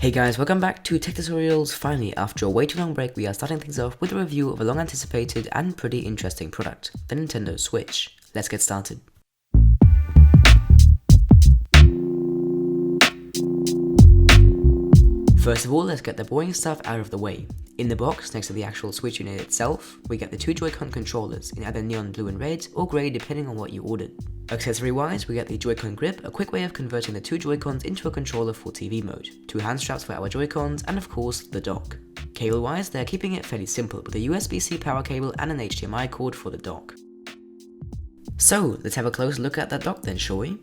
Hey guys, welcome back to Tech Tutorials. Finally, after a way too long break, we are starting things off with a review of a long anticipated and pretty interesting product, the Nintendo Switch. Let's get started. First of all, let's get the boring stuff out of the way. In the box, next to the actual Switch unit itself, we get the two Joy-Con controllers in either neon blue and red or grey depending on what you ordered. Accessory-wise, we get the Joy-Con grip, a quick way of converting the two Joy-Cons into a controller for TV mode, two hand straps for our Joy-Cons, and of course, the dock. Cable-wise, they're keeping it fairly simple with a USB-C power cable and an HDMI cord for the dock. So, let's have a close look at that dock then, shall we?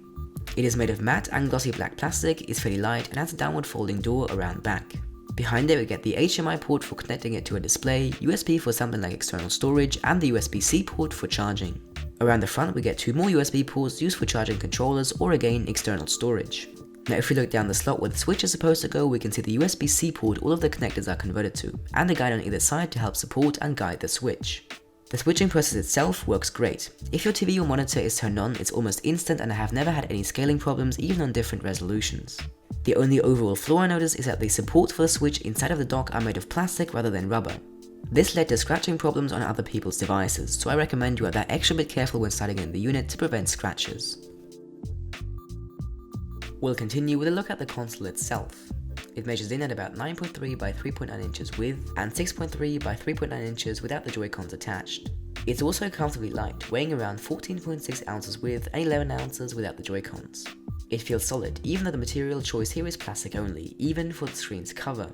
It is made of matte and glossy black plastic, is fairly light, and has a downward folding door around back. Behind it we get the HDMI port for connecting it to a display, USB for something like external storage, and the USB-C port for charging. Around the front we get two more USB ports used for charging controllers or again external storage. Now if we look down the slot where the Switch is supposed to go, we can see the USB-C port all of the connectors are converted to, and a guide on either side to help support and guide the Switch. The switching process itself works great. If your TV or monitor is turned on, it's almost instant and I have never had any scaling problems even on different resolutions. The only overall flaw I notice is that the supports for the Switch inside of the dock are made of plastic rather than rubber. This led to scratching problems on other people's devices, so I recommend you are that extra bit careful when sliding in the unit to prevent scratches. We'll continue with a look at the console itself. It measures in at about 9.3 by 3.9 inches width and 6.3 by 3.9 inches without the Joy-Cons attached. It's also comfortably light, weighing around 14.6 ounces with and 11 ounces without the Joy-Cons. It feels solid, even though the material choice here is plastic only, even for the screen's cover.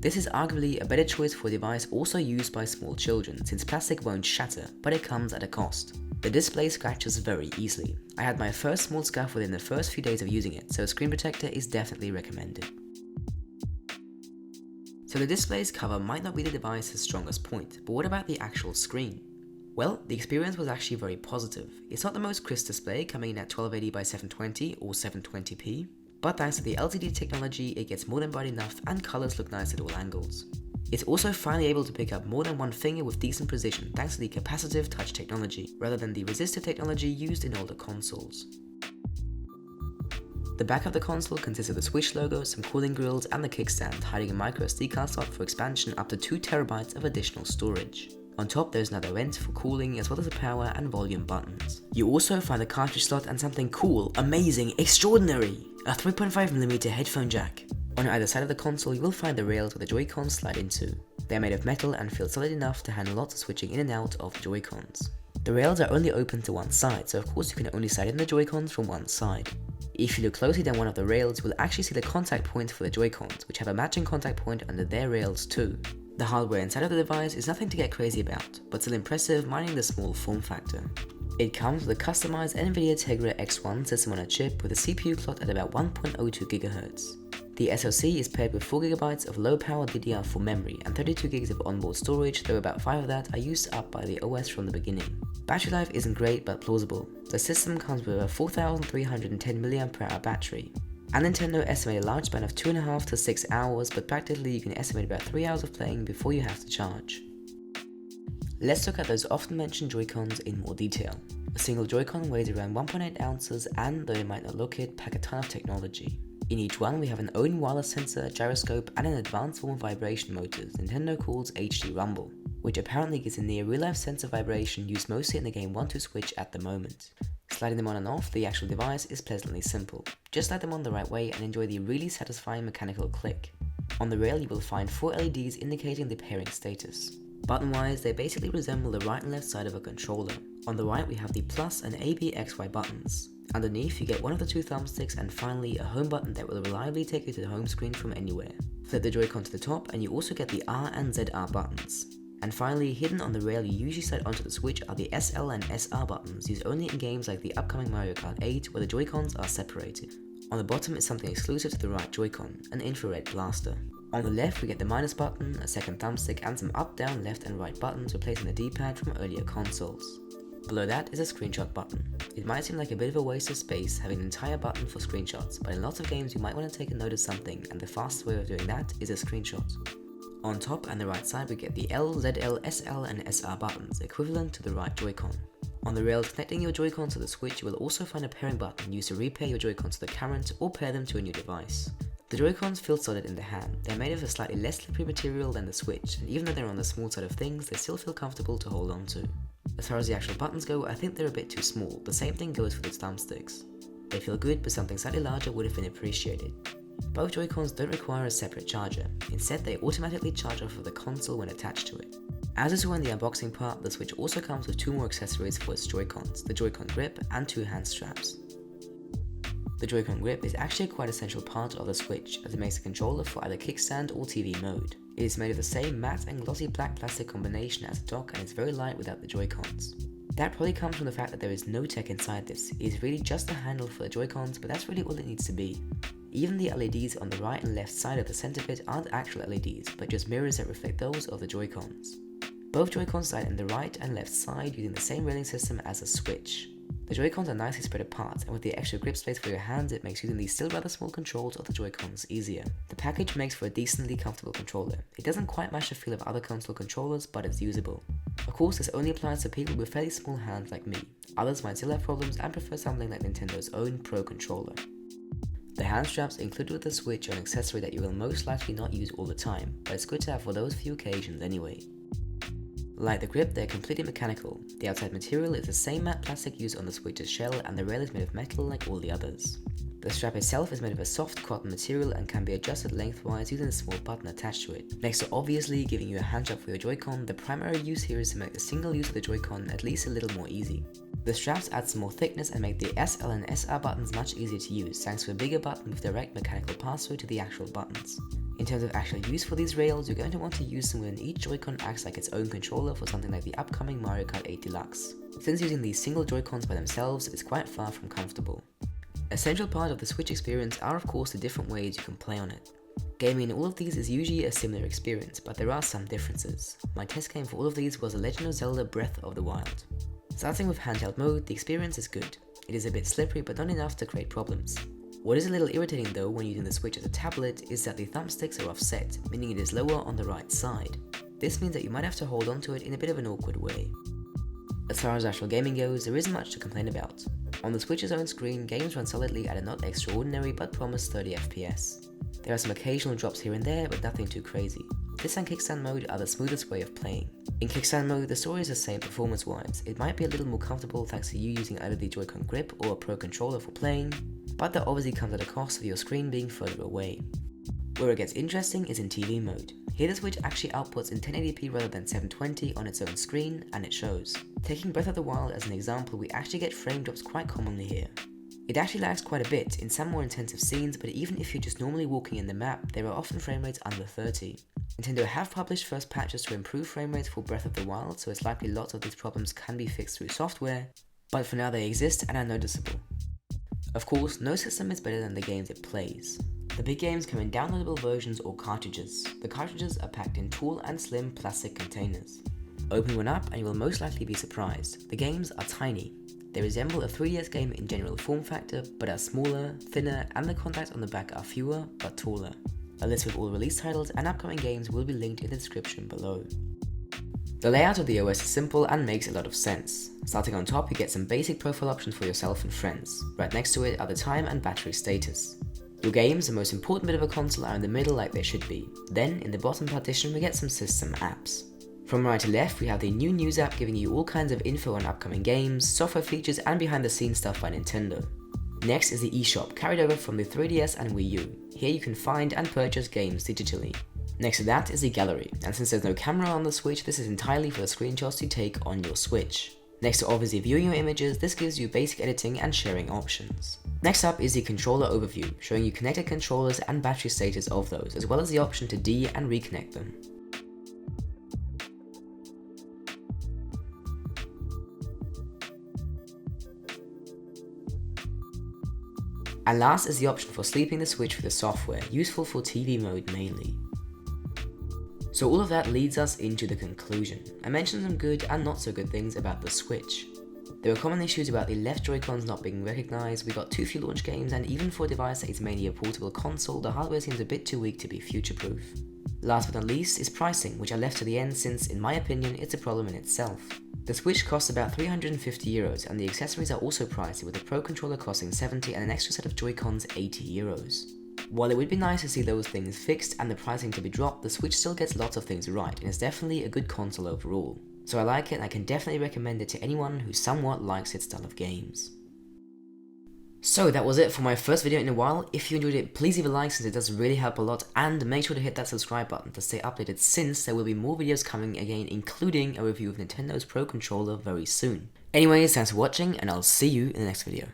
This is arguably a better choice for a device also used by small children, since plastic won't shatter, but it comes at a cost. The display scratches very easily. I had my first small scuff within the first few days of using it, so a screen protector is definitely recommended. So the display's cover might not be the device's strongest point, but what about the actual screen? Well, the experience was actually very positive. It's not the most crisp display, coming in at 1280 by 720 or 720p, but thanks to the LCD technology it gets more than bright enough and colours look nice at all angles. It's also finally able to pick up more than one finger with decent precision thanks to the capacitive touch technology, rather than the resistive technology used in older consoles. The back of the console consists of the Switch logo, some cooling grills, and the kickstand, hiding a micro SD card slot for expansion up to 2 TB of additional storage. On top there's another vent for cooling as well as the power and volume buttons. You also find the cartridge slot and something cool, amazing, extraordinary! A 3.5mm headphone jack. On either side of the console you will find the rails where the Joy-Cons slide into. They are made of metal and feel solid enough to handle lots of switching in and out of the Joy-Cons. The rails are only open to one side, so of course you can only slide in the Joy-Cons from one side. If you look closely down one of the rails, you will actually see the contact point for the Joy-Cons, which have a matching contact point under their rails too. The hardware inside of the device is nothing to get crazy about, but still impressive minding the small form factor. It comes with a customized NVIDIA Tegra X1 system on a chip with a CPU clock at about 1.02 GHz. The SoC is paired with 4GB of low-power DDR4 memory and 32GB of onboard storage, though about 5 of that are used up by the OS from the beginning. Battery life isn't great but plausible. The system comes with a 4310 mAh battery. And Nintendo estimate a large span of 2.5 to 6 hours, but practically you can estimate about 3 hours of playing before you have to charge. Let's look at those often mentioned Joy-Cons in more detail. A single Joy-Con weighs around 1.8 ounces and, though you might not look it, pack a ton of technology. In each one we have an own wireless sensor, gyroscope, and an advanced form of vibration motors Nintendo calls HD Rumble, which apparently gives a near real-life sense of vibration used mostly in the game 1-2 Switch at the moment. Sliding them on and off the actual device is pleasantly simple. Just slide them on the right way and enjoy the really satisfying mechanical click. On the rail you will find 4 LEDs indicating the pairing status. Button-wise, they basically resemble the right and left side of a controller. On the right we have the plus and ABXY buttons. Underneath you get one of the 2 thumbsticks and finally a home button that will reliably take you to the home screen from anywhere. Flip the Joy-Con to the top and you also get the R and ZR buttons. And finally, hidden on the rail you usually slide onto the Switch are the SL and SR buttons used only in games like the upcoming Mario Kart 8 where the Joy-Cons are separated. On the bottom is something exclusive to the right Joy-Con, an infrared blaster. On the left we get the minus button, a second thumbstick and some up, down, left and right buttons replacing the D-pad from earlier consoles. Below that is a screenshot button. It might seem like a bit of a waste of space having an entire button for screenshots, but in lots of games you might want to take a note of something and the fastest way of doing that is a screenshot. On top and the right side we get the L, ZL, SL and SR buttons, equivalent to the right Joy-Con. On the rails connecting your Joy-Cons to the Switch, you will also find a pairing button used to repair your Joy-Cons to the current or pair them to a new device. The Joy-Cons feel solid in the hand. They're made of a slightly less slippery material than the Switch, and even though they're on the small side of things, they still feel comfortable to hold on to. As far as the actual buttons go, I think they're a bit too small. The same thing goes for the thumbsticks. They feel good, but something slightly larger would have been appreciated. Both Joy-Cons don't require a separate charger. Instead, they automatically charge off of the console when attached to it. As we saw in the unboxing part, the Switch also comes with 2 more accessories for its Joy-Cons, the Joy-Con grip and 2 hand straps. The Joy-Con grip is actually a quite essential part of the Switch, as it makes the controller for either kickstand or TV mode. It is made of the same matte and glossy black plastic combination as the dock, and it's very light without the Joy-Cons. That probably comes from the fact that there is no tech inside this. It is really just a handle for the Joy-Cons, but that's really all it needs to be. Even the LEDs on the right and left side of the center bit aren't actual LEDs, but just mirrors that reflect those of the Joy-Cons. Both Joy-Cons side on the right and left side using the same railing system as the Switch. The Joy-Cons are nicely spread apart, and with the extra grip space for your hands, it makes using these still rather small controls of the Joy-Cons easier. The package makes for a decently comfortable controller. It doesn't quite match the feel of other console controllers, but it's usable. Of course, this only applies to people with fairly small hands like me. Others might still have problems and prefer something like Nintendo's own Pro controller. The hand straps included with the Switch are an accessory that you will most likely not use all the time, but it's good to have for those few occasions anyway. Like the grip, they're completely mechanical. The outside material is the same matte plastic used on the Switch's shell, and the rail is made of metal like all the others. The strap itself is made of a soft cotton material and can be adjusted lengthwise using a small button attached to it. Next to obviously giving you a hand strap for your Joy-Con, the primary use here is to make the single use of the Joy-Con at least a little more easy. The straps add some more thickness and make the SL and SR buttons much easier to use, thanks to a bigger button with direct mechanical pass-through to the actual buttons. In terms of actual use for these rails, you're going to want to use them when each Joy-Con acts like its own controller for something like the upcoming Mario Kart 8 Deluxe. Since using these single Joy-Cons by themselves is quite far from comfortable. A central part of the Switch experience are of course the different ways you can play on it. Gaming in all of these is usually a similar experience, but there are some differences. My test game for all of these was The Legend of Zelda Breath of the Wild. Starting with handheld mode, the experience is good. It is a bit slippery but not enough to create problems. What is a little irritating though when using the Switch as a tablet is that the thumbsticks are offset, meaning it is lower on the right side. This means that you might have to hold onto it in a bit of an awkward way. As far as actual gaming goes, there isn't much to complain about. On the Switch's own screen, games run solidly at a not extraordinary but promised 30 FPS. There are some occasional drops here and there, but nothing too crazy. This and kickstand mode are the smoothest way of playing. In kickstand mode, the story is the same performance-wise. It might be a little more comfortable thanks to you using either the Joy-Con grip or a Pro controller for playing, but that obviously comes at a cost of your screen being further away. Where it gets interesting is in TV mode. Here the Switch actually outputs in 1080p rather than 720 on its own screen, and it shows. Taking Breath of the Wild as an example, we actually get frame drops quite commonly here. It actually lags quite a bit in some more intensive scenes, but even if you're just normally walking in the map, there are often frame rates under 30. Nintendo have published first patches to improve frame rates for Breath of the Wild, so it's likely lots of these problems can be fixed through software, but for now they exist and are noticeable. Of course, no system is better than the games it plays. The big games come in downloadable versions or cartridges. The cartridges are packed in tall and slim plastic containers. Open one up and you will most likely be surprised. The games are tiny. They resemble a 3DS game in general form factor, but are smaller, thinner, and the contacts on the back are fewer, but taller. A list with all release titles and upcoming games will be linked in the description below. The layout of the OS is simple and makes a lot of sense. Starting on top, you get some basic profile options for yourself and friends. Right next to it are the time and battery status. Your games, the most important bit of a console, are in the middle like they should be. Then, in the bottom partition, we get some system apps. From right to left, we have the new news app giving you all kinds of info on upcoming games, software features, and behind the scenes stuff by Nintendo. Next is the eShop, carried over from the 3DS and Wii U. Here you can find and purchase games digitally. Next to that is the gallery, and since there's no camera on the Switch, this is entirely for the screenshots you take on your Switch. Next to obviously viewing your images, this gives you basic editing and sharing options. Next up is the controller overview, showing you connected controllers and battery status of those, as well as the option to and reconnect them. And last is the option for sleeping the Switch with the software, useful for TV mode mainly. So all of that leads us into the conclusion. I mentioned some good and not so good things about the Switch. There were common issues about the left Joy-Cons not being recognised, we got too few launch games, and even for a device that is mainly a portable console, the hardware seems a bit too weak to be future-proof. Last but not least is pricing, which I left to the end since, in my opinion, it's a problem in itself. The Switch costs about €350 and the accessories are also pricey, with the Pro controller costing €70 and an extra set of Joy-Cons €80. While it would be nice to see those things fixed and the pricing to be dropped, the Switch still gets lots of things right, and is definitely a good console overall. So I like it and I can definitely recommend it to anyone who somewhat likes its style of games. So that was it for my first video in a while. If you enjoyed it, please leave a like since it does really help a lot, and make sure to hit that subscribe button to stay updated since there will be more videos coming again, including a review of Nintendo's Pro Controller very soon. Anyways, thanks for watching and I'll see you in the next video.